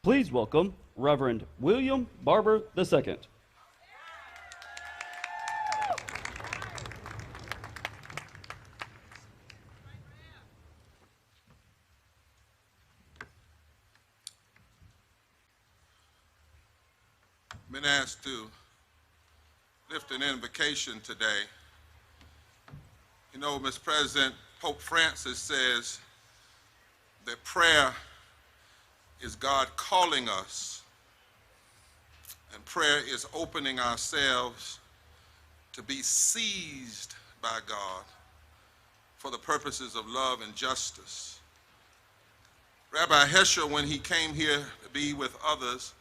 Please welcome Reverend William Barber II. Been asked to lift an invocation today. You know, Mr. President, Pope Francis says that prayer is God calling us, and prayer is opening ourselves to be seized by God for the purposes of love and justice. Rabbi Heschel, when he came here to be with others,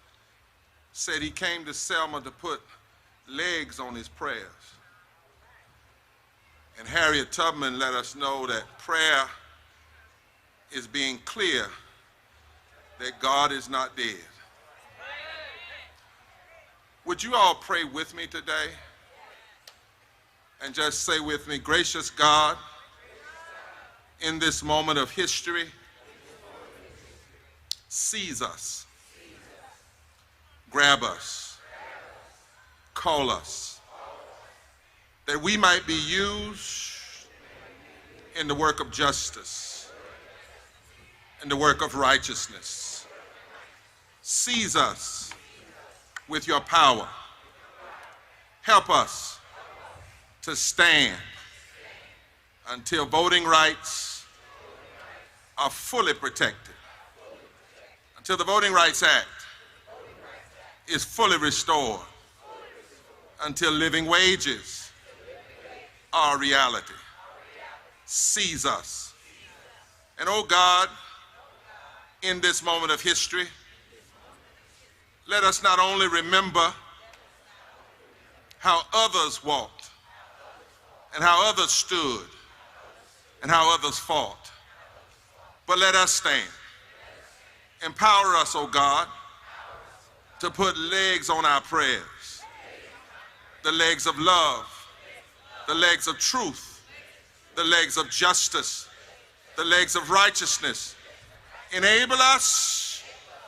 said he came to Selma to put legs on his prayers. And Harriet Tubman let us know that prayer is being clear that God is not dead. Would you all pray with me today? And just say with me, gracious God, in this moment of history, seize us, grab us, call us, that we might be used in the work of justice, in the work of righteousness. Seize us with your power. Help us to stand until voting rights are fully protected, until the Voting Rights Act is fully restored, until living wages are a reality. Seize us. And oh God, in this moment of history, let us not only remember how others walked and how others stood and how others fought, but let us stand. Empower us, oh God, to put legs on our prayers, the legs of love, the legs of truth, the legs of justice, the legs of righteousness. Enable us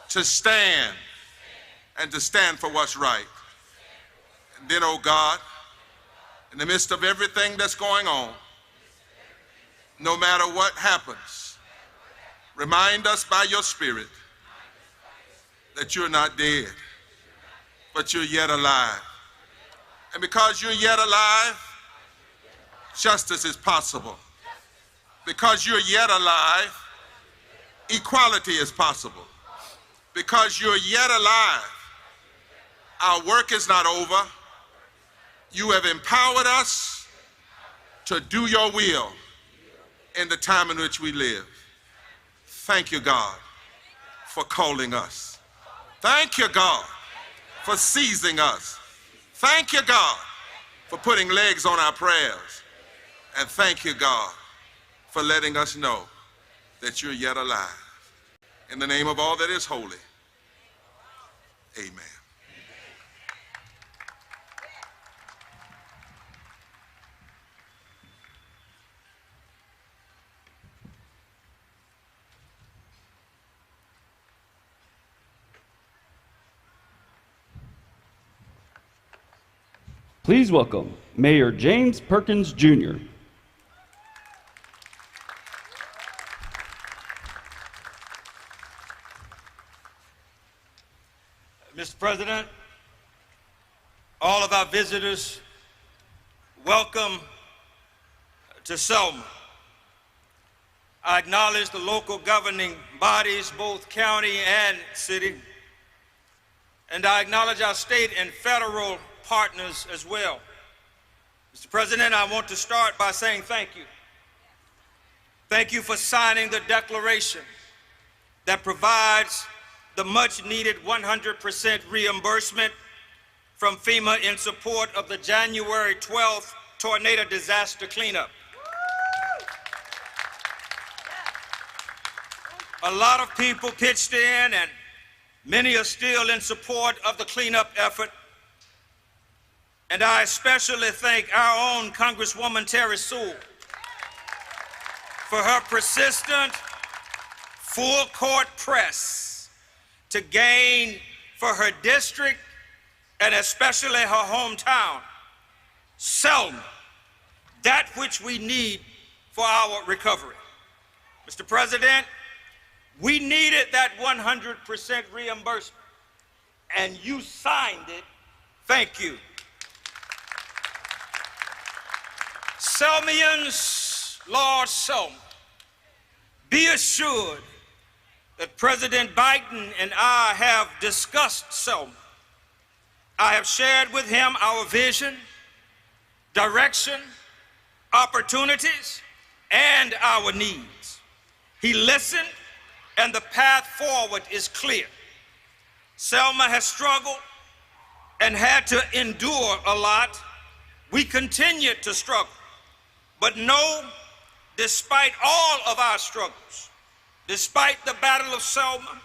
to stand and to stand for what's right. And then, oh God, in the midst of everything that's going on, no matter what happens, remind us by your Spirit that you're not dead, but you're yet alive. And because you're yet alive, justice is possible. Because you're yet alive, equality is possible. Because you're yet alive, our work is not over. You have empowered us to do your will in the time in which we live. Thank you, God, for calling us. Thank you, God, for seizing us. Thank you, God, for putting legs on our prayers. And thank you, God, for letting us know that you're yet alive. In the name of all that is holy, amen. Please welcome Mayor James Perkins, Jr. Mr. President, all of our visitors, welcome to Selma. I acknowledge the local governing bodies, both county and city, and I acknowledge our state and federal partners as well. Mr. President, I want to start by saying thank you. Thank you for signing the declaration that provides the much-needed 100% reimbursement from FEMA in support of the January 12th tornado disaster cleanup. A lot of people pitched in, and many are still in support of the cleanup effort. And I especially thank our own Congresswoman Terry Sewell for her persistent, full-court press to gain for her district and especially her hometown, Selma, that which we need for our recovery. Mr. President, we needed that 100% reimbursement, and you signed it. Thank you. Selmians, Lord Selma, be assured that President Biden and I have discussed Selma. I have shared with him our vision, direction, opportunities, and our needs. He listened, and the path forward is clear. Selma has struggled and had to endure a lot. We continue to struggle, but know, despite all of our struggles, despite the Battle of Selma,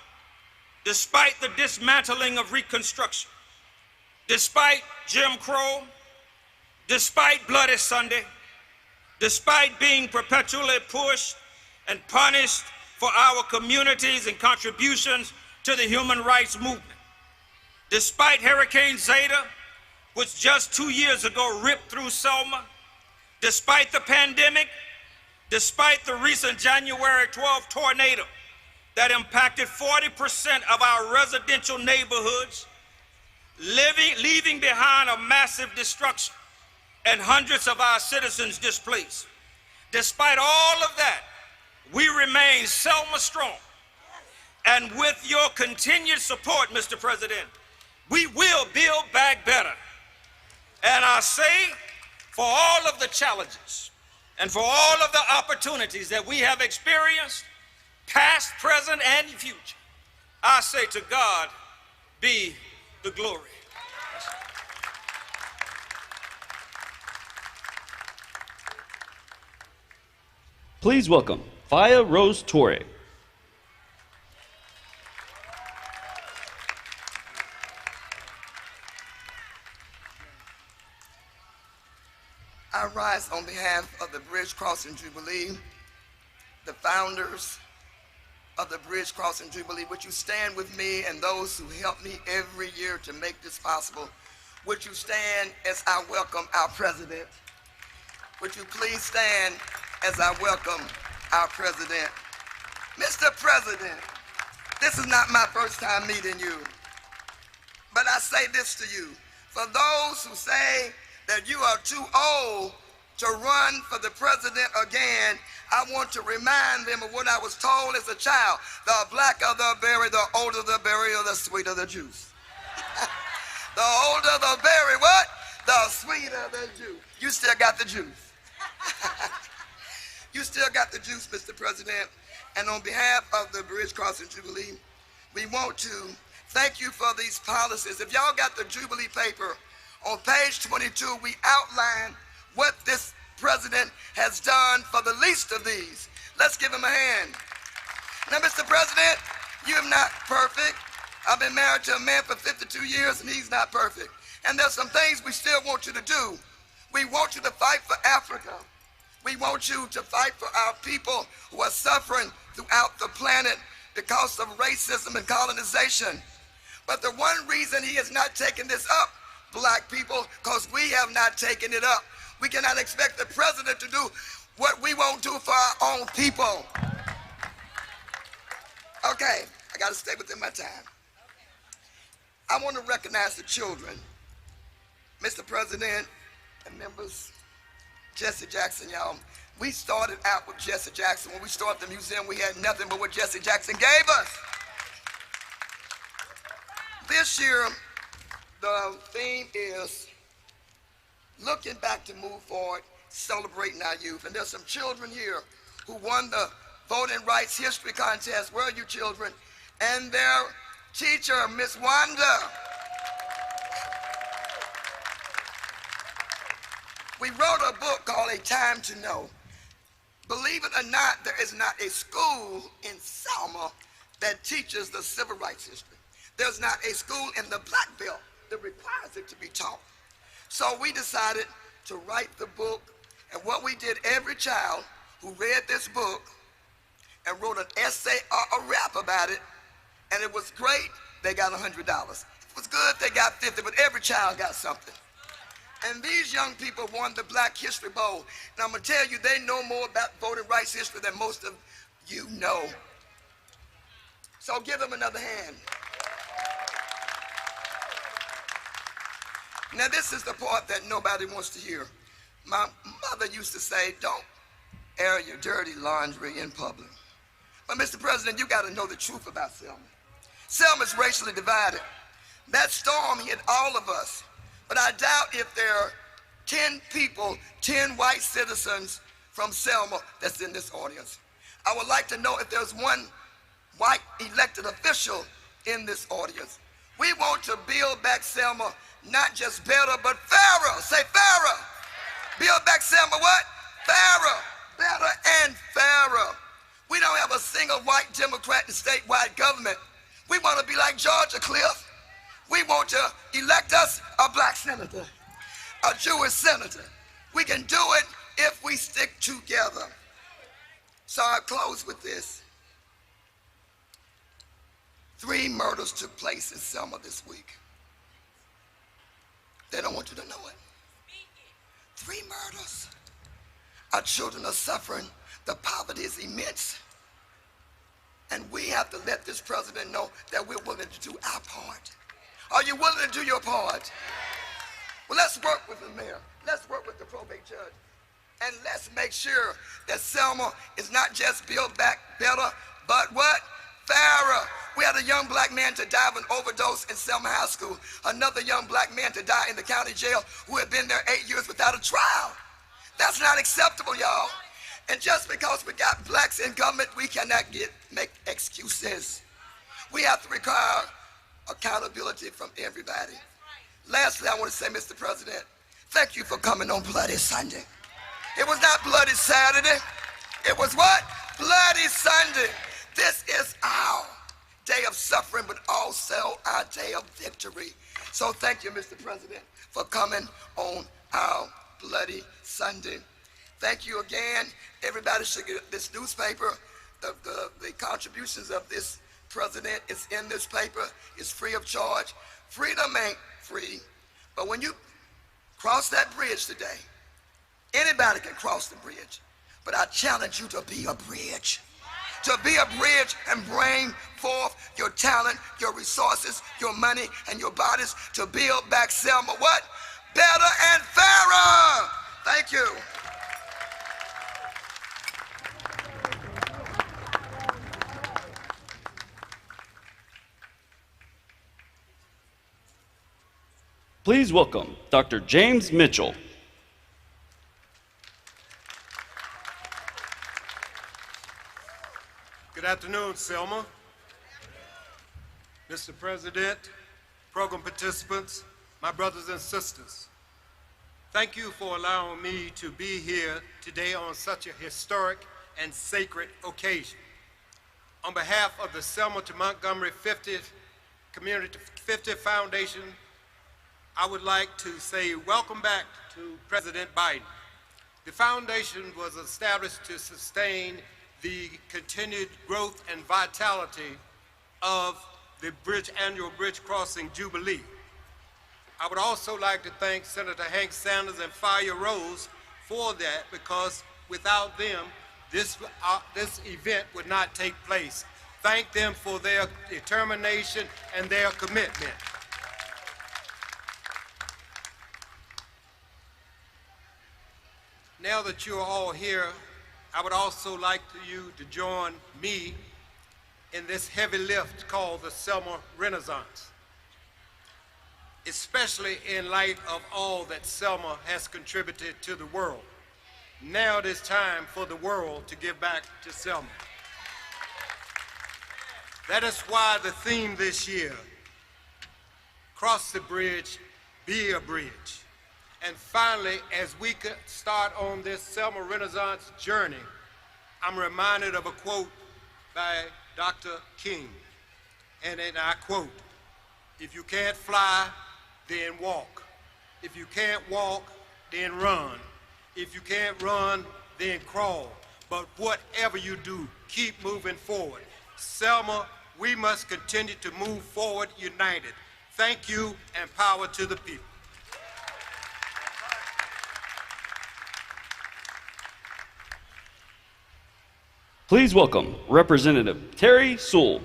despite the dismantling of Reconstruction, despite Jim Crow, despite Bloody Sunday, despite being perpetually pushed and punished for our communities and contributions to the human rights movement, despite Hurricane Zeta, which just 2 years ago ripped through Selma, despite the pandemic, despite the recent January 12 tornado that impacted 40% of our residential neighborhoods, leaving behind a massive destruction and hundreds of our citizens displaced. Despite all of that, we remain Selma strong. And with your continued support, Mr. President, we will build back better. And I say, for all of the challenges and for all of the opportunities that we have experienced, past, present, and future, I say to God be the glory. Please welcome Faya Rose Torre. I rise on behalf of the Bridge Crossing Jubilee, the founders of the Bridge Crossing Jubilee. Would you stand with me and those who help me every year to make this possible? Would you stand as I welcome our president? Would you please stand as I welcome our president? Mr. President, this is not my first time meeting you, but I say this to you. For those who say that you are too old to run for the president again, I want to remind them of what I was told as a child. The blacker the berry, the older the berry, or the sweeter the juice. The older the berry, what? The sweeter the juice. You still got the juice. You still got the juice, Mr. President. And on behalf of the Bridge Crossing Jubilee, we want to thank you for these policies. If y'all got the Jubilee paper, on page 22, we outline what this president has done for the least of these. Let's give him a hand. Now, Mr. President, you're not perfect. I've been married to a man for 52 years, and he's not perfect. And there's some things we still want you to do. We want you to fight for Africa. We want you to fight for our people who are suffering throughout the planet because of racism and colonization. But the one reason he has not taken this up, black people, because we have not taken it up. We cannot expect the president to do what we won't do for our own people. Okay, I got to stay within my time. I want to recognize the children. Mr. President and members, Jesse Jackson, y'all. We started out with Jesse Jackson. When we started the museum, we had nothing but what Jesse Jackson gave us. This year, the theme is looking back to move forward, celebrating our youth. And there's some children here who won the Voting Rights History Contest. Where are you children? And their teacher, Miss Wanda. We wrote a book called A Time to Know. Believe it or not, there is not a school in Selma that teaches the civil rights history. There's not a school in the Black Belt that requires it to be taught. So we decided to write the book, and what we did, every child who read this book and wrote an essay or a rap about it And it was great, they got $100. It was good, they got 50, but every child got something. And these young people won the Black History Bowl. And I'm gonna tell you, they know more about voting rights history than most of you know. So give them another hand. Now this is the part that nobody wants to hear. My mother used to say, don't air your dirty laundry in public. But Mr. President, you gotta know the truth about Selma. Selma's racially divided. That storm hit all of us. But I doubt if there are 10 people, 10 white citizens from Selma that's in this audience. I would like to know if there's one white elected official in this audience. We want to build back Selma, not just better, but fairer. Say fairer. Build back Selma what? Fairer, better and fairer. We don't have a single white Democrat in statewide government. We want to be like Georgia, Cliff. We want to elect us a black senator, a Jewish senator. We can do it if we stick together. So I close with this. 3 murders took place in Selma this week. They don't want you to know it. 3 murders. Our children are suffering. The poverty is immense. And we have to let this president know that we're willing to do our part. Are you willing to do your part? Well, let's work with the mayor. Let's work with the probate judge. And let's make sure that Selma is not just built back better, but what? Fairer. We had a young black man to die of an overdose in Selma High School. Another young black man to die in the county jail who had been there 8 years without a trial. That's not acceptable, y'all. And just because we got blacks in government, we cannot make excuses. We have to require accountability from everybody. Lastly, I want to say, Mr. President, thank you for coming on Bloody Sunday. It was not Bloody Saturday. It was what? Bloody Sunday. This is our day of suffering, but also our day of victory. So thank you, Mr. President, for coming on our Bloody Sunday. Thank you again. Everybody should get this newspaper. The contributions of this president is in this paper. It's free of charge. Freedom ain't free. But when you cross that bridge today, anybody can cross the bridge. But I challenge you to be a bridge. To be a bridge and bring forth your talent, your resources, your money, and your bodies to build back Selma what? Better and fairer. Thank you. Please welcome Dr. James Mitchell. Good afternoon, Selma. Mr. President, program participants, my brothers and sisters. Thank you for allowing me to be here today on such a historic and sacred occasion. On behalf of the Selma to Montgomery 50th Community 50 Foundation, I would like to say welcome back to President Biden. The foundation was established to sustain the continued growth and vitality of the annual Bridge Crossing Jubilee. I would also like to thank Senator Hank Sanders and Fire Rose for that, because without them, this event would not take place. Thank them for their determination and their commitment. Now that you are all here, I would also like you to join me in this heavy lift called the Selma Renaissance, especially in light of all that Selma has contributed to the world. Now it is time for the world to give back to Selma. That is why the theme this year, Cross the Bridge, Be a Bridge. And finally, as we start on this Selma Renaissance journey, I'm reminded of a quote by Dr. King. And I quote, "If you can't fly, then walk. If you can't walk, then run. If you can't run, then crawl. But whatever you do, keep moving forward. Selma we must continue to move forward united. Thank you, and power to the people. Please welcome Representative Terry Sewell.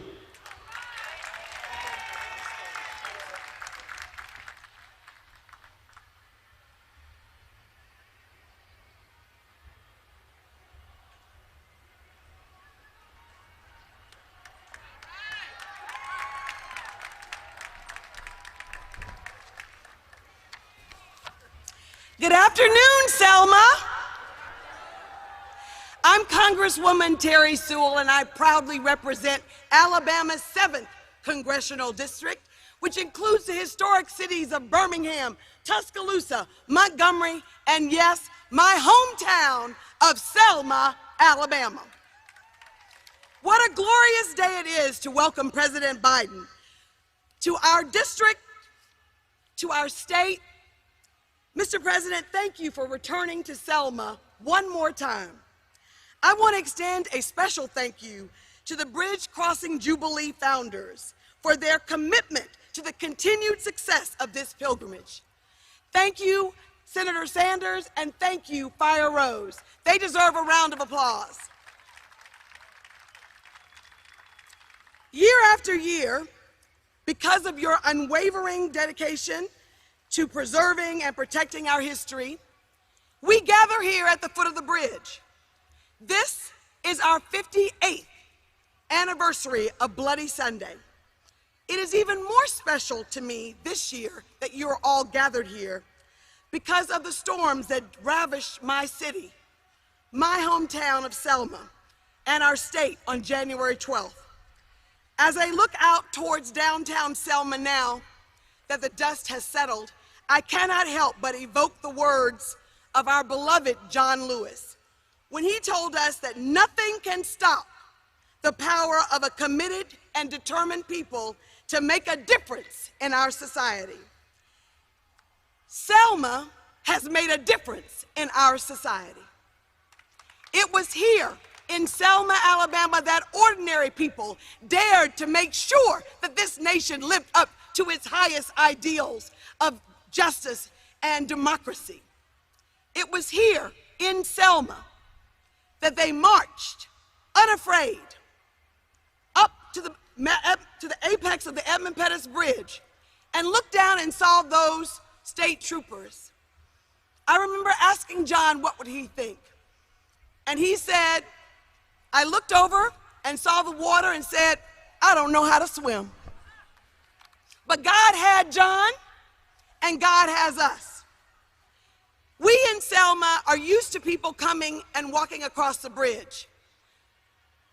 Good afternoon, Selma. I'm Congresswoman Terry Sewell, and I proudly represent Alabama's 7th Congressional District, which includes the historic cities of Birmingham, Tuscaloosa, Montgomery, and yes, my hometown of Selma, Alabama. What a glorious day it is to welcome President Biden to our district, to our state. Mr. President, thank you for returning to Selma one more time. I want to extend a special thank you to the Bridge Crossing Jubilee founders for their commitment to the continued success of this pilgrimage. Thank you, Senator Sanders, and thank you, Fire Rose. They deserve a round of applause. Year after year, because of your unwavering dedication to preserving and protecting our history, we gather here at the foot of the bridge. This is our 58th anniversary of Bloody Sunday. It is even more special to me this year that you are all gathered here because of the storms that ravished my city, my hometown of Selma, and our state on January 12th. As I look out towards downtown Selma now that the dust has settled, I cannot help but evoke the words of our beloved John Lewis when he told us that nothing can stop the power of a committed and determined people to make a difference in our society. Selma has made a difference in our society. It was here in Selma, Alabama, that ordinary people dared to make sure that this nation lived up to its highest ideals of justice and democracy. It was here in Selma that they marched unafraid up to the apex of the Edmund Pettus Bridge and looked down and saw those state troopers. I remember asking John what would he think, and he said, I looked over and saw the water and said, I don't know how to swim. But God had John, and God has us. We in Selma are used to people coming and walking across the bridge.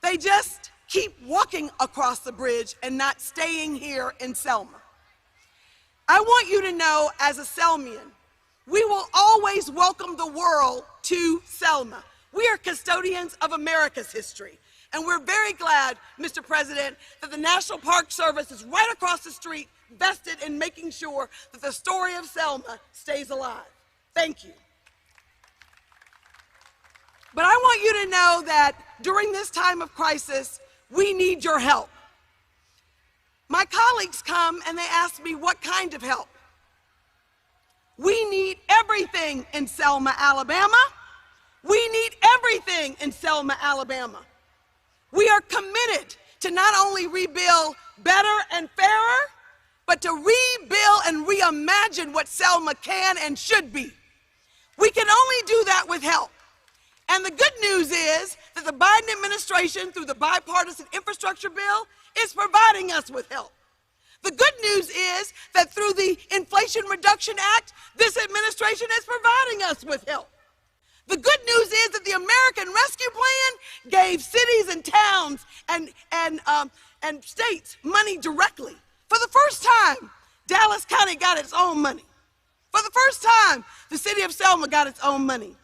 They just keep walking across the bridge and not staying here in Selma. I want you to know, as a Selmian, we will always welcome the world to Selma. We are custodians of America's history, and we're very glad, Mr. President, that the National Park Service is right across the street, vested in making sure that the story of Selma stays alive. Thank you. But I want you to know that during this time of crisis, we need your help. My colleagues come and they ask me what kind of help. We need everything in Selma, Alabama. We need everything in Selma, Alabama. We are committed to not only rebuild better and fairer, but to rebuild and reimagine what Selma can and should be. We can only do that with help. And the good news is that the Biden administration, through the bipartisan infrastructure bill, is providing us with help. The good news is that through the Inflation Reduction Act, this administration is providing us with help. The good news is that the American Rescue Plan gave cities and towns and states money directly. For the first time, Dallas County got its own money. For the first time, the city of Selma got its own money.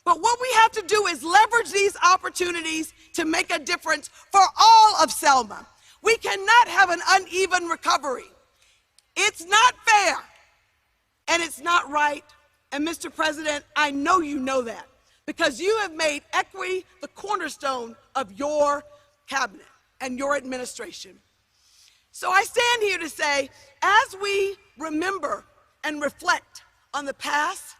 But what we have to do is leverage these opportunities to make a difference for all of Selma. We cannot have an uneven recovery. It's not fair, and it's not right. And Mr. President, I know you know that, because you have made equity the cornerstone of your cabinet. and your administration. So I stand here to say, as we remember and reflect on the past,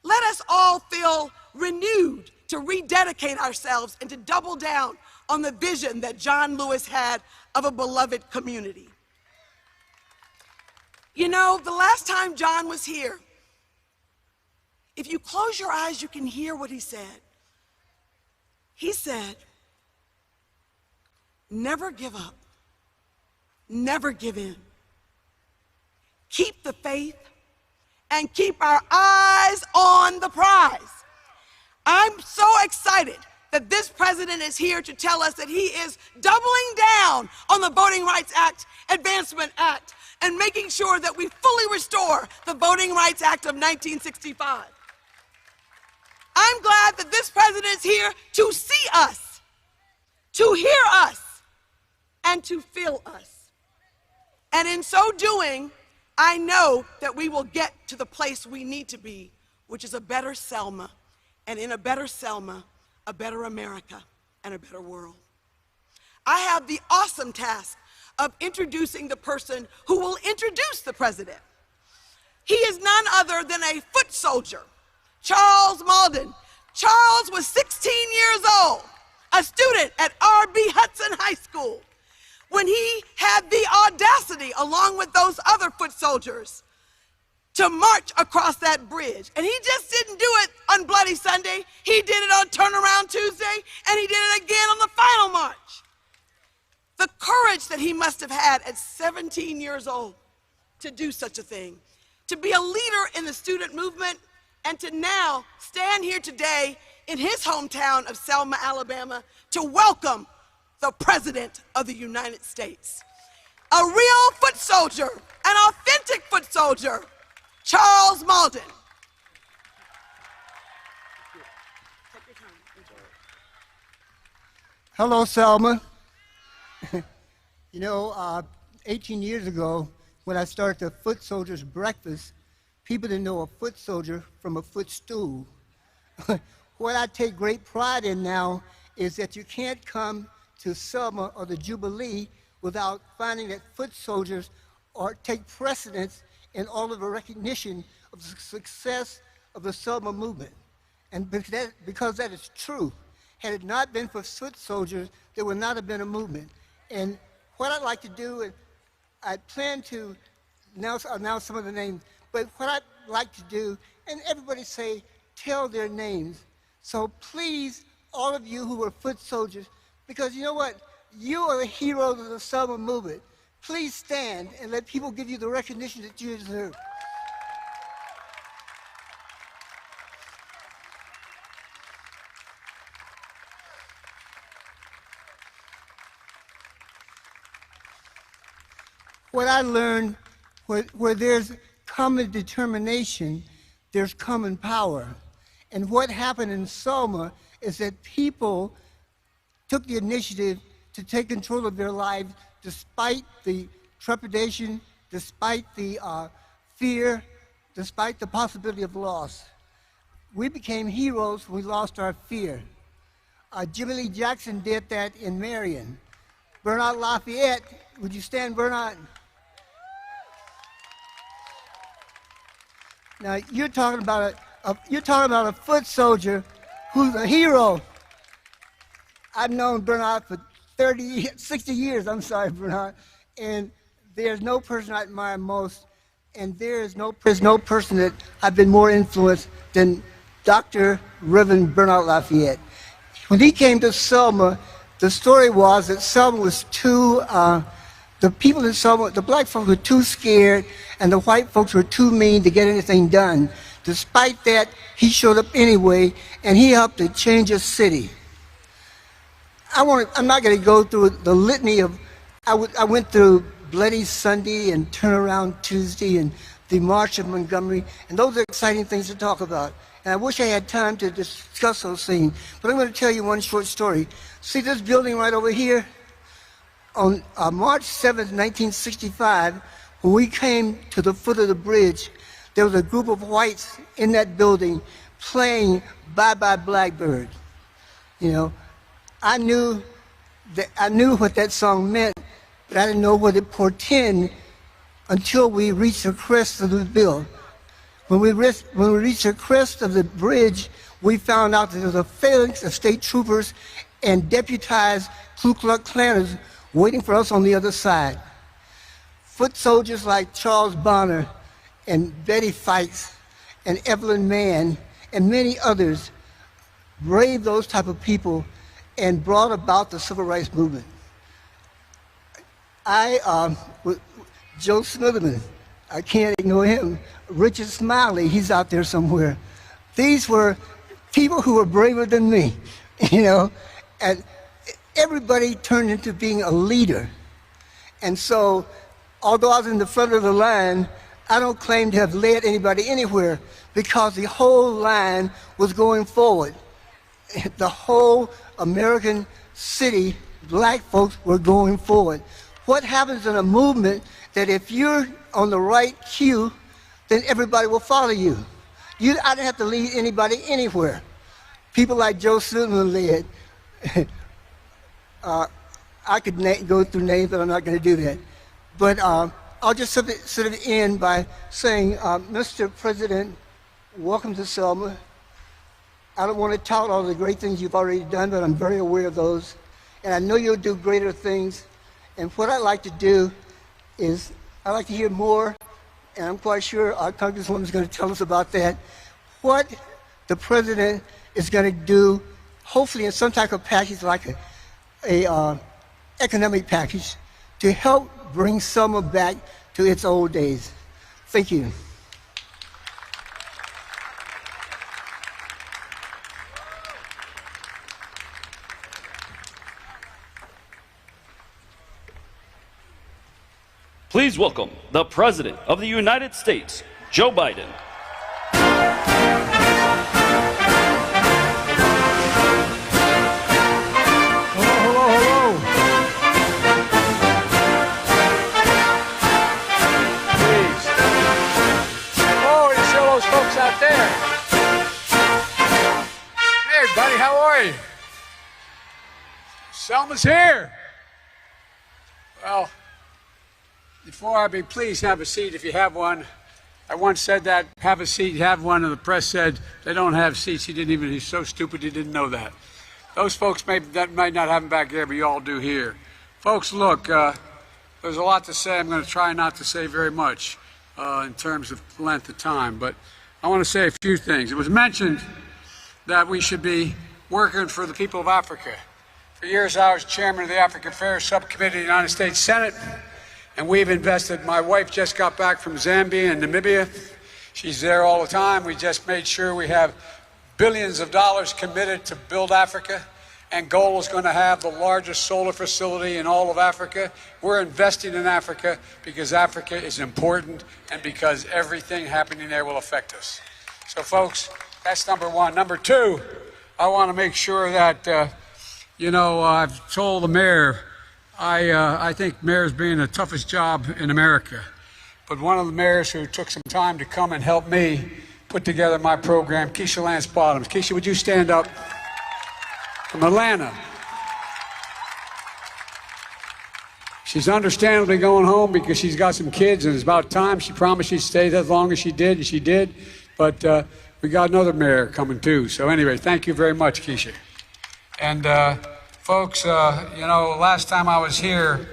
let us all feel renewed to rededicate ourselves and to double down on the vision that John Lewis had of a beloved community. You know, the last time John was here, if you close your eyes, you can hear what he said. He said, never give up, never give in. Keep the faith and keep our eyes on the prize. I'm so excited that this president is here to tell us that he is doubling down on the Voting Rights Act, Advancement Act, and making sure that we fully restore the Voting Rights Act of 1965. I'm glad that this president is here to see us, to hear us, and to feel us. And in so doing, I know that we will get to the place we need to be, which is a better Selma, and in a better Selma, a better America, and a better world. I have the awesome task of introducing the person who will introduce the president. He is none other than a foot soldier, Charles Malden. Charles was 16 years old, a student at R.B. Hudson High School, when he had the audacity, along with those other foot soldiers, to march across that bridge. And he just didn't do it on Bloody Sunday. He did it on Turnaround Tuesday, and he did it again on the final march. The courage that he must have had at 17 years old to do such a thing, to be a leader in the student movement, and to now stand here today in his hometown of Selma, Alabama, to welcome the President of the United States. A real foot soldier, an authentic foot soldier, Charles Malden. Hello, Selma. You know, 18 years ago, when I started the Foot Soldiers Breakfast, people didn't know a foot soldier from a footstool. What I take great pride in now is that you can't come to Selma or the Jubilee without finding that foot soldiers take precedence in all of the recognition of the success of the Selma movement. And because that is true. Had it not been for foot soldiers, there would not have been a movement. And what I'd like to do is, I plan to announce some of the names, but what I'd like to do, and everybody say, tell their names. So please, all of you who are foot soldiers, because you know what? You are the heroes of the Selma movement. Please stand and let people give you the recognition that you deserve. What I learned, where there's common determination, there's common power. And what happened in Selma is that people took the initiative to take control of their lives despite the trepidation, despite the fear, despite the possibility of loss. We became heroes when we lost our fear. Jimmy Lee Jackson did that in Marion. Bernard Lafayette, would you stand, Bernard? Now you're talking about a foot soldier who's a hero. I've known Bernard for 60 years, I'm sorry, Bernard, and there's no person I admire most, and there's no person that I've been more influenced than Dr. Reverend Bernard Lafayette. When he came to Selma, the story was that Selma was too, the people in Selma, the black folks were too scared, and the white folks were too mean to get anything done. Despite that, he showed up anyway, and he helped to change a city. I'm not going to go through the litany of, I went through Bloody Sunday and Turnaround Tuesday and the March of Montgomery, and those are exciting things to talk about. And I wish I had time to discuss those things, but I'm going to tell you one short story. See this building right over here? On March 7th, 1965, when we came to the foot of the bridge, there was a group of whites in that building playing Bye Bye Blackbird. You know, I knew I knew what that song meant, but I didn't know what it portended until we reached the crest of the bill. When we reached the crest of the bridge, we found out that there was a phalanx of state troopers and deputized Ku Klux Klanners waiting for us on the other side. Foot soldiers like Charles Bonner and Betty Fikes and Evelyn Mann and many others braved those type of people and brought about the civil rights movement. Joe Smitherman, I can't ignore him. Richard Smiley, he's out there somewhere. These were people who were braver than me, you know, and everybody turned into being a leader. And so, although I was in the front of the line, I don't claim to have led anybody anywhere because the whole line was going forward. The whole American city, black folks were going forward. What happens in a movement that if you're on the right cue, then everybody will follow you. I didn't have to lead anybody anywhere. People like Joe Silverman led. I could go through names, but I'm not going to do that. But I'll just sort of end by saying, Mr. President, welcome to Selma. I don't want to tout all the great things you've already done, but I'm very aware of those. And I know you'll do greater things. And what I'd like to do is, I'd like to hear more, and I'm quite sure our Congresswoman is going to tell us about that, what the President is going to do, hopefully in some type of package like a economic package, to help bring Selma back to its old days. Thank you. Please welcome the President of the United States, Joe Biden. Hello. Please. Oh, you see all those folks out there? Hey, everybody, how are you? Selma's here. Well, before I be, please have a seat if you have one. I once said that, have a seat, have one, and the press said they don't have seats. He's so stupid he didn't know that. Those folks might not have them back there, but you all do here. Folks, look, there's a lot to say. I'm going to try not to say very much in terms of length of time, but I want to say a few things. It was mentioned that we should be working for the people of Africa. For years, I was chairman of the African Affairs Subcommittee of the United States Senate. And we've invested, my wife just got back from Zambia and Namibia. She's there all the time. We just made sure we have billions of dollars committed to build Africa. Angola is going to have the largest solar facility in all of Africa. We're investing in Africa because Africa is important and because everything happening there will affect us. So folks, that's number one. Number two, I want to make sure that, I've told the mayor, I think mayors being the toughest job in America. But one of the mayors who took some time to come and help me put together my program, Keisha Lance Bottoms. Keisha, would you stand up? From Atlanta. She's understandably going home because she's got some kids and it's about time. She promised she'd stay as long as she did, and she did. But we got another mayor coming too. So anyway, thank you very much, Keisha. And folks, last time I was here,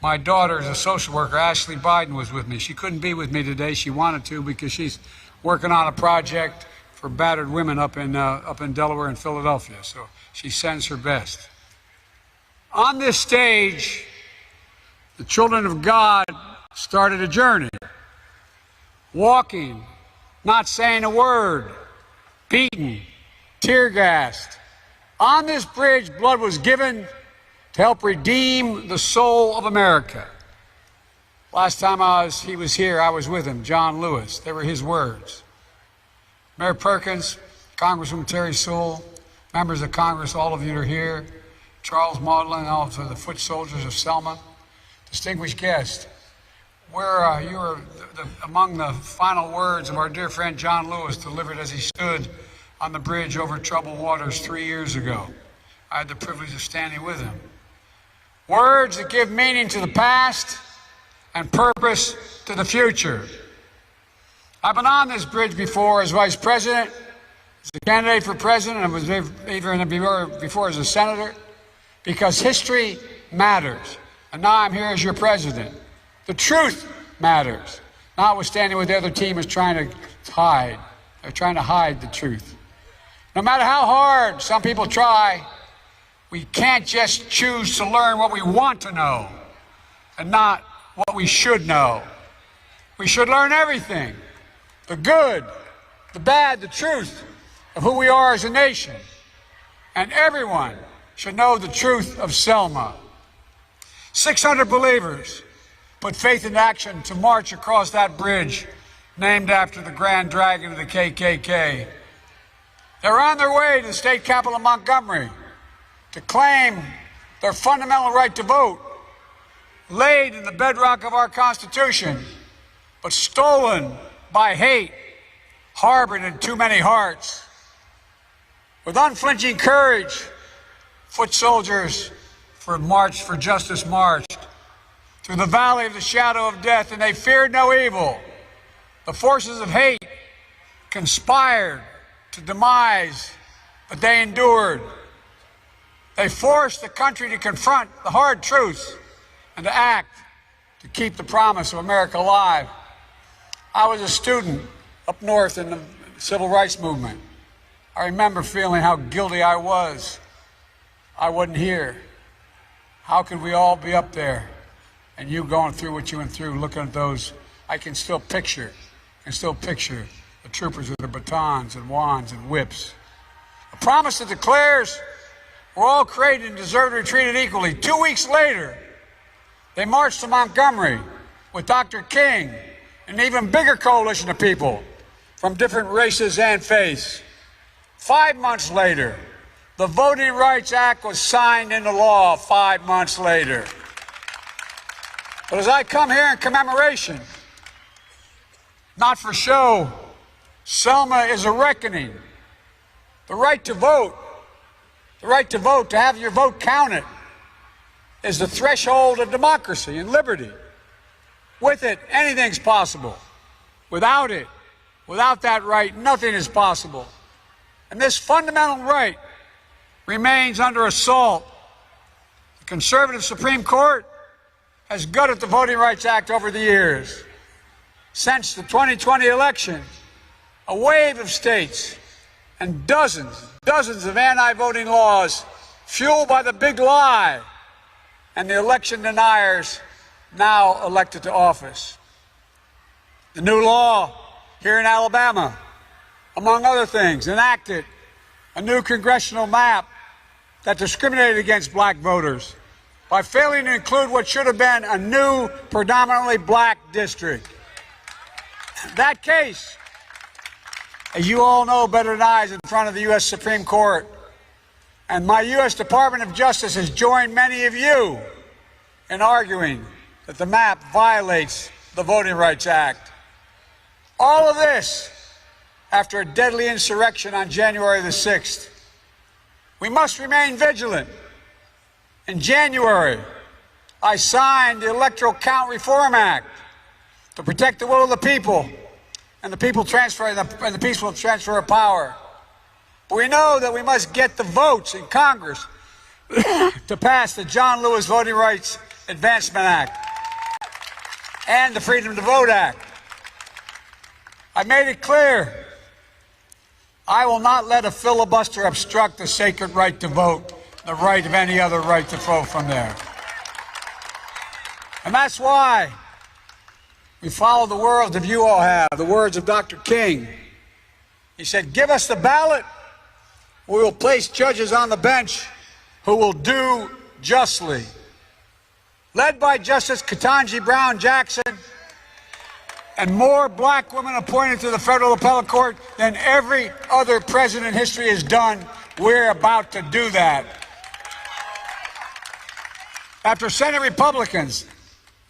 my daughter is a social worker, Ashley Biden, was with me. She couldn't be with me today. She wanted to because she's working on a project for battered women up in Delaware and Philadelphia. So she sends her best. On this stage, the children of God started a journey. Walking, not saying a word, beaten, tear gassed. On this bridge, blood was given to help redeem the soul of America. Last time he was here, I was with him, John Lewis. They were his words. Mayor Perkins, Congresswoman Terry Sewell, members of Congress, all of you are here, Charles Maudlin, all of the foot soldiers of Selma, distinguished guests. You were among the final words of our dear friend John Lewis delivered as he stood on the bridge over troubled waters 3 years ago. I had the privilege of standing with him. Words that give meaning to the past and purpose to the future. I've been on this bridge before as vice president, as a candidate for president, and was even before as a senator, because history matters. And now I'm here as your president. The truth matters, notwithstanding what the other team is trying to hide. They're trying to hide the truth. No matter how hard some people try, we can't just choose to learn what we want to know and not what we should know. We should learn everything, the good, the bad, the truth of who we are as a nation. And everyone should know the truth of Selma. 600 believers put faith in action to march across that bridge named after the Grand Dragon of the KKK. They're on their way to the state capital of Montgomery to claim their fundamental right to vote, laid in the bedrock of our Constitution, but stolen by hate, harbored in too many hearts. With unflinching courage, foot soldiers for justice marched through the valley of the shadow of death, and they feared no evil. The forces of hate conspired to demise, but they endured. They forced the country to confront the hard truths and to act to keep the promise of America alive. I was a student up north in the civil rights movement. I remember feeling how guilty I was. I wasn't here. How could we all be up there and you going through what you went through, looking at those? I can still picture the troopers with their batons and wands and whips. A promise that declares we're all created and deserve to be treated equally. 2 weeks later, they marched to Montgomery with Dr. King and an even bigger coalition of people from different races and faiths. 5 months later, the Voting Rights Act was signed into law 5 months later. But as I come here in commemoration, not for show, Selma is a reckoning. The right to vote, to have your vote counted, is the threshold of democracy and liberty. With it, anything's possible. Without it, without that right, nothing is possible. And this fundamental right remains under assault. The conservative Supreme Court has gutted the Voting Rights Act over the years. Since the 2020 election, a wave of states and dozens of anti-voting laws fueled by the big lie and the election deniers now elected to office. The new law here in Alabama, among other things, enacted a new congressional map that discriminated against black voters by failing to include what should have been a new predominantly black district. That case, as you all know better than I, is in front of the U.S. Supreme Court. And my U.S. Department of Justice has joined many of you in arguing that the map violates the Voting Rights Act. All of this after a deadly insurrection on January the 6th. We must remain vigilant. In January, I signed the Electoral Count Reform Act to protect the will of the people and the peaceful transfer of power. But we know that we must get the votes in Congress to pass the John Lewis Voting Rights Advancement Act and the Freedom to Vote Act. I made it clear, I will not let a filibuster obstruct the sacred right to vote, the right of any other right to vote from there. And that's why we follow the words that you all have, the words of Dr. King. He said, give us the ballot, we will place judges on the bench who will do justly. Led by Justice Ketanji Brown Jackson and more black women appointed to the federal appellate court than every other president in history has done, we're about to do that. After Senate Republicans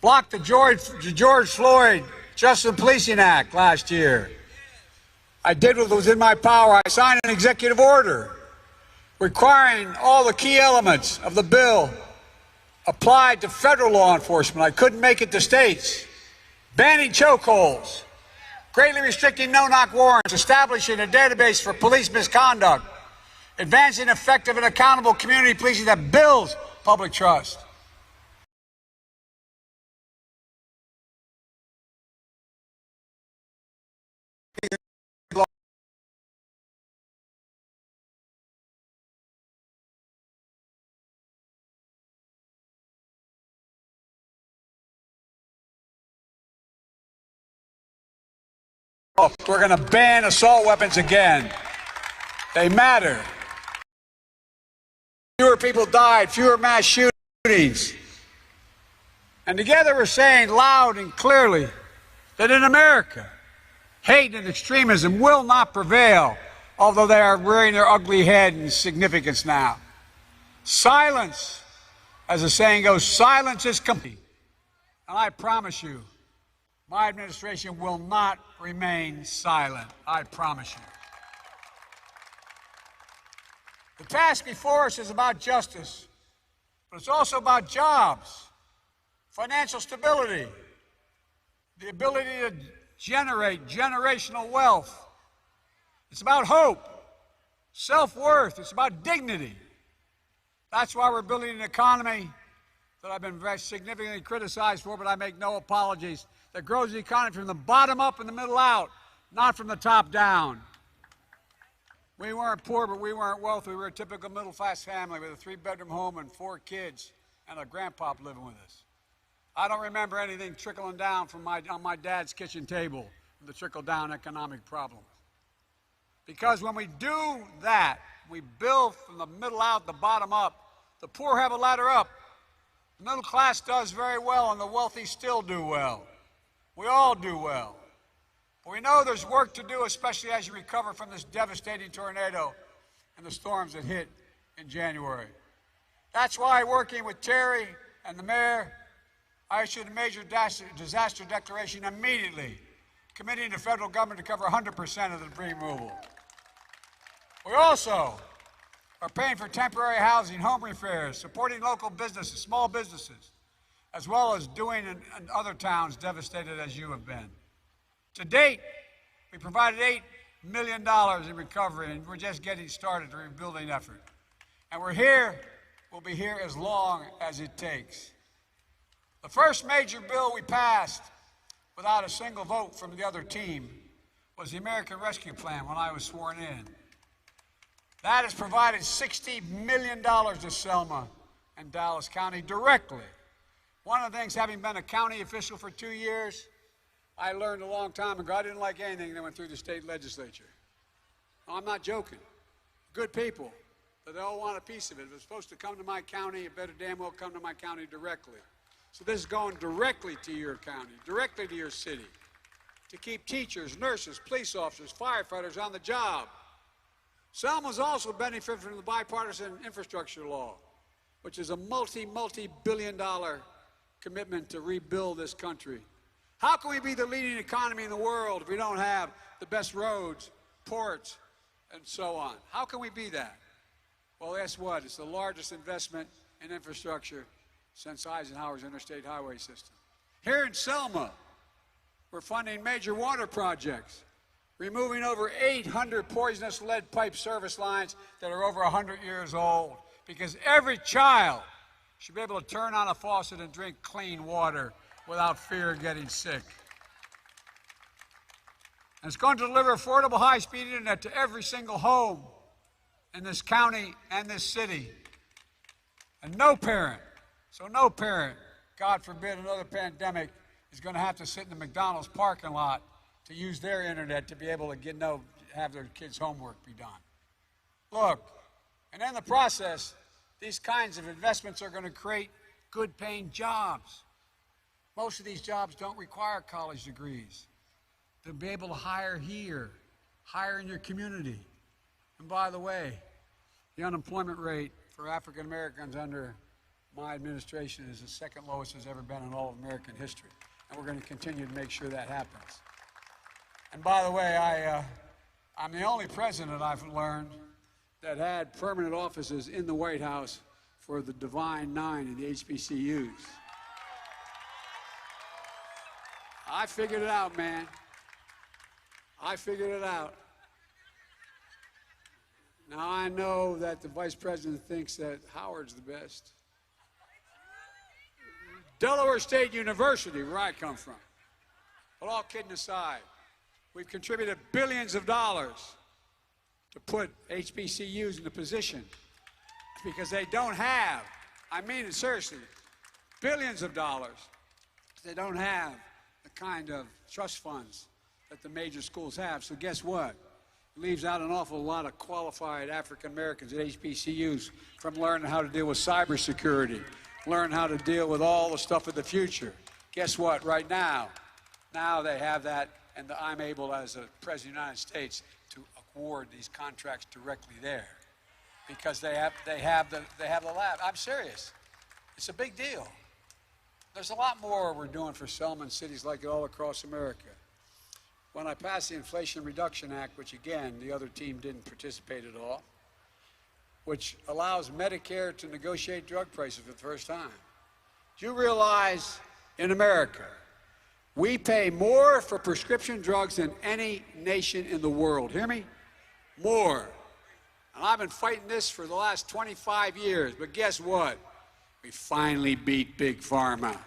blocked the George Floyd Justice and Policing Act last year, I did what was in my power. I signed an executive order requiring all the key elements of the bill applied to federal law enforcement. I couldn't make it to states. Banning chokeholds, greatly restricting no-knock warrants, establishing a database for police misconduct, advancing effective and accountable community policing that builds public trust. We're going to ban assault weapons again. They matter. Fewer people died, fewer mass shootings. And together we're saying loud and clearly that in America, hate and extremism will not prevail, although they are rearing their ugly head in significance now. Silence, as the saying goes, silence is complete. And I promise you, my administration will not remain silent. I promise you. The task before us is about justice, but it's also about jobs, financial stability, the ability to generate generational wealth. It's about hope, self-worth. It's about dignity. That's why we're building an economy that I've been very significantly criticized for, but I make no apologies, that grows the economy from the bottom up and the middle out, not from the top down. We weren't poor, but we weren't wealthy. We were a typical middle-class family with a 3-bedroom home and 4 kids and a grandpop living with us. I don't remember anything trickling down from on my dad's kitchen table, the trickle-down economic problem. Because when we do that, we build from the middle out, the bottom up. The poor have a ladder up. The middle class does very well, and the wealthy still do well. We all do well. But we know there's work to do, especially as you recover from this devastating tornado and the storms that hit in January. That's why, working with Terry and the mayor, I issued a major disaster declaration immediately, committing the federal government to cover 100% of the debris removal. We also are paying for temporary housing, home repairs, supporting local businesses, small businesses, as well as doing in other towns devastated as you have been. To date, we provided $8 million in recovery, and we're just getting started the rebuilding effort. And we're here, we'll be here as long as it takes. The first major bill we passed without a single vote from the other team was the American Rescue Plan when I was sworn in. That has provided $60 million to Selma and Dallas County directly. One of the things, having been a county official for 2 years, I learned a long time ago, I didn't like anything that went through the state legislature. No, I'm not joking. Good people, but they all want a piece of it. If it's supposed to come to my county, it better damn well come to my county directly. So this is going directly to your county, directly to your city, to keep teachers, nurses, police officers, firefighters on the job. Selma's also benefited from the bipartisan infrastructure law, which is a multi-billion-dollar commitment to rebuild this country. How can we be the leading economy in the world if we don't have the best roads, ports, and so on? How can we be that? Well, guess what? It's the largest investment in infrastructure since Eisenhower's interstate highway system. Here in Selma, we're funding major water projects, removing over 800 poisonous lead pipe service lines that are over 100 years old, because every child should be able to turn on a faucet and drink clean water without fear of getting sick. And it's going to deliver affordable high-speed internet to every single home in this county and this city. And no parent, God forbid another pandemic, is going to have to sit in the McDonald's parking lot to use their internet to be able to have their kids' homework be done. Look, and in the process, these kinds of investments are going to create good-paying jobs. Most of these jobs don't require college degrees. They'll be able to hire here, hire in your community. And by the way, the unemployment rate for African Americans under my administration is the second lowest it's ever been in all of American history. And we're going to continue to make sure that happens. And by the way, I'm the only president I've learned that had permanent offices in the White House for the Divine Nine in the HBCUs. I figured it out, man. I figured it out. Now I know that the vice president thinks that Howard's the best. Delaware State University, where I come from. But all kidding aside, we've contributed billions of dollars to put HBCUs in the position because they don't have, I mean it seriously, billions of dollars. They don't have the kind of trust funds that the major schools have. So guess what? It leaves out an awful lot of qualified African Americans at HBCUs from learning how to deal with cybersecurity, learn how to deal with all the stuff of the future. Guess what? Right now they have that, and I'm able, as a president of the United States, to award these contracts directly there because they have the lab. I'm serious. It's a big deal. There's a lot more we're doing for Selma and cities like it all across America. When I passed the Inflation Reduction Act, which again, the other team didn't participate at all, which allows Medicare to negotiate drug prices for the first time. Do you realize in America, we pay more for prescription drugs than any nation in the world? Hear me? More. And I've been fighting this for the last 25 years, but guess what? We finally beat Big Pharma.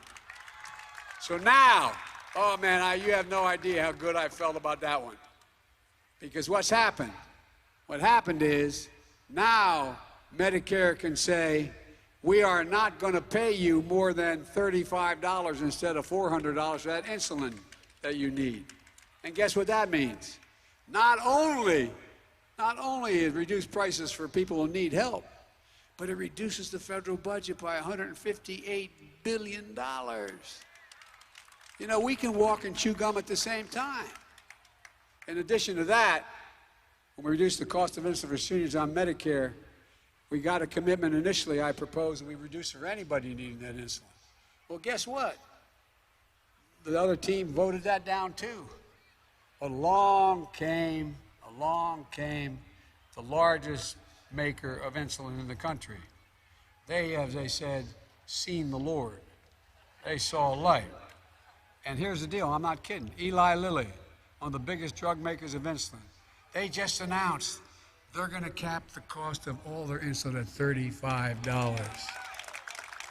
So now, oh man, you have no idea how good I felt about that one. Because what's happened? What happened is, now Medicare can say, we are not going to pay you more than $35 instead of $400 for that insulin that you need. And guess what that means? Not only it reduces prices for people who need help, but it reduces the federal budget by $158 billion. You know, we can walk and chew gum at the same time. In addition to that, when we reduce the cost of insulin for seniors on Medicare, we got a commitment initially, I proposed, that we reduce for anybody needing that insulin. Well, guess what? The other team voted that down too. Along came the largest maker of insulin in the country. They, as they said, seen the Lord. They saw light. And here's the deal, I'm not kidding. Eli Lilly, one of the biggest drug makers of insulin, they just announced they're going to cap the cost of all their insulin at $35.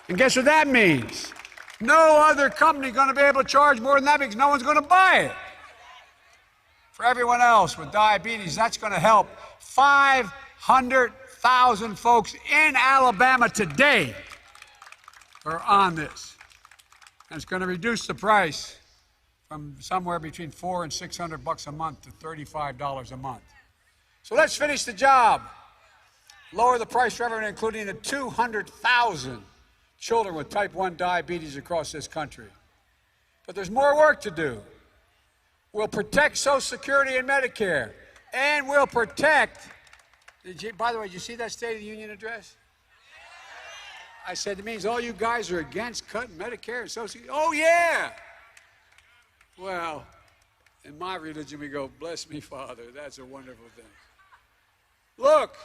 And guess what that means? No other company going to be able to charge more than that because no one's going to buy it. For everyone else with diabetes, that's going to help 500,000 folks in Alabama today are on this. And it's going to reduce the price from somewhere between $400 and $600 a month to $35 a month. So let's finish the job. Lower the price for everyone, including the 200,000 children with type 1 diabetes across this country. But there's more work to do. We'll protect Social Security and Medicare, and we'll protect, by the way, did you see that State of the Union address? I said, it means all you guys are against cutting Medicare and Social Security. Oh, yeah. Well, in my religion, we go, bless me, Father. That's a wonderful thing. Look,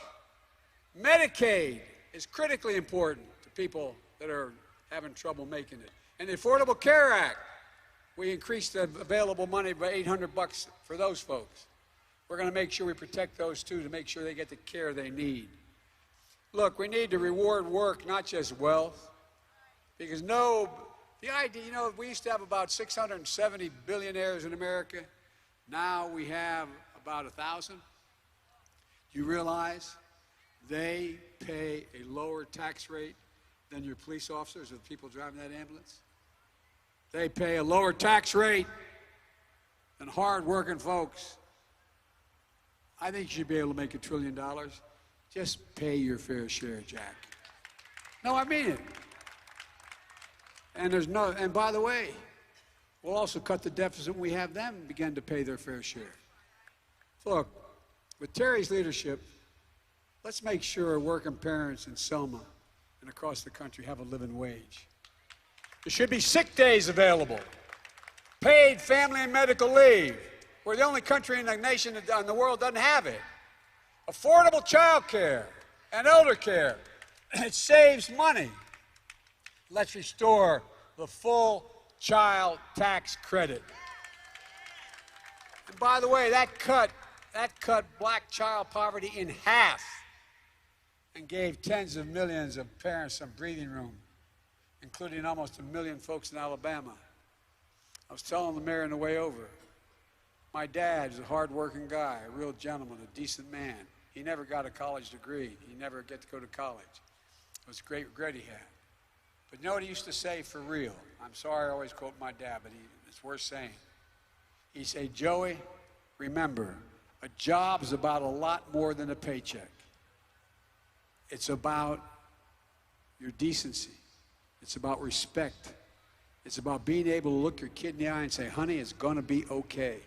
Medicaid is critically important to people that are having trouble making it. And the Affordable Care Act, we increased the available money by $800 for those folks. We're going to make sure we protect those too to make sure they get the care they need. Look, we need to reward work, not just wealth, because the idea, you know, we used to have about 670 billionaires in America. Now we have about 1,000. Do you realize they pay a lower tax rate than your police officers or the people driving that ambulance? They pay a lower tax rate than hard-working folks. I think you should be able to make $1 trillion. Just pay your fair share, Jack. No, I mean it. And by the way, we'll also cut the deficit when we have them begin to pay their fair share. Look, with Terry's leadership, let's make sure working parents in Selma and across the country have a living wage. There should be sick days available, paid family and medical leave. We're the only country in the nation in the world that doesn't have it. Affordable child care and elder care. It saves money. Let's restore the full child tax credit. And by the way, that cut black child poverty in half and gave tens of millions of parents some breathing room, including almost 1 million folks in Alabama. I was telling the mayor on the way over, my dad is a hard-working guy, a real gentleman, a decent man. He never got a college degree. He never got to go to college. It was a great regret he had. But you know what he used to say for real? I'm sorry I always quote my dad, but it's worth saying. He'd say, Joey, remember, a job is about a lot more than a paycheck. It's about your decency. It's about respect. It's about being able to look your kid in the eye and say, honey, it's going to be okay.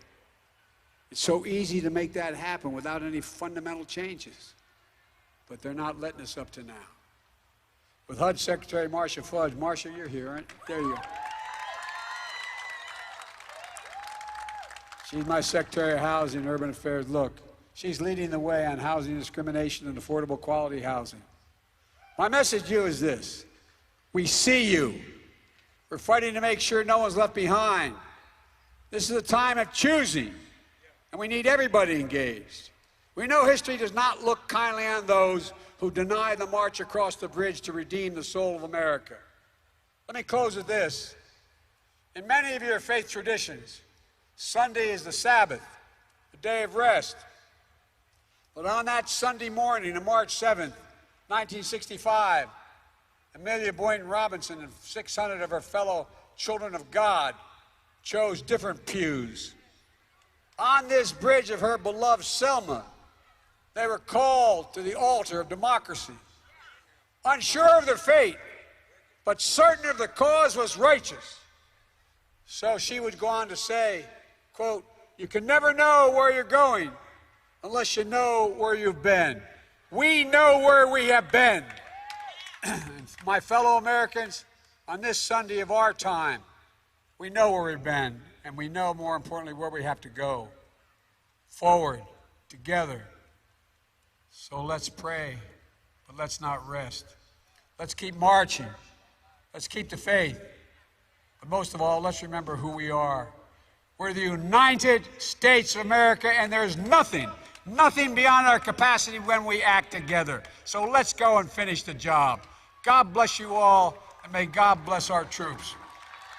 It's so easy to make that happen without any fundamental changes. But they're not letting us up to now. With HUD Secretary Marcia Fudge. Marcia, you're here, aren't you? There you go. She's my Secretary of Housing and Urban Affairs. Look, she's leading the way on housing discrimination and affordable quality housing. My message to you is this. We see you. We're fighting to make sure no one's left behind. This is a time of choosing, and we need everybody engaged. We know history does not look kindly on those who deny the march across the bridge to redeem the soul of America. Let me close with this. In many of your faith traditions, Sunday is the Sabbath, the day of rest. But on that Sunday morning of March 7th, 1965, Amelia Boynton Robinson and 600 of her fellow children of God chose different pews. On this bridge of her beloved Selma, they were called to the altar of democracy. Unsure of their fate, but certain of the cause was righteous. So she would go on to say, quote, you can never know where you're going unless you know where you've been. We know where we have been. My fellow Americans, on this Sunday of our time, we know where we've been, and we know, more importantly, where we have to go. Forward, together. So let's pray, but let's not rest. Let's keep marching. Let's keep the faith. But most of all, let's remember who we are. We're the United States of America, and there's nothing beyond our capacity when we act together. So let's go and finish the job. God bless you all, and may God bless our troops.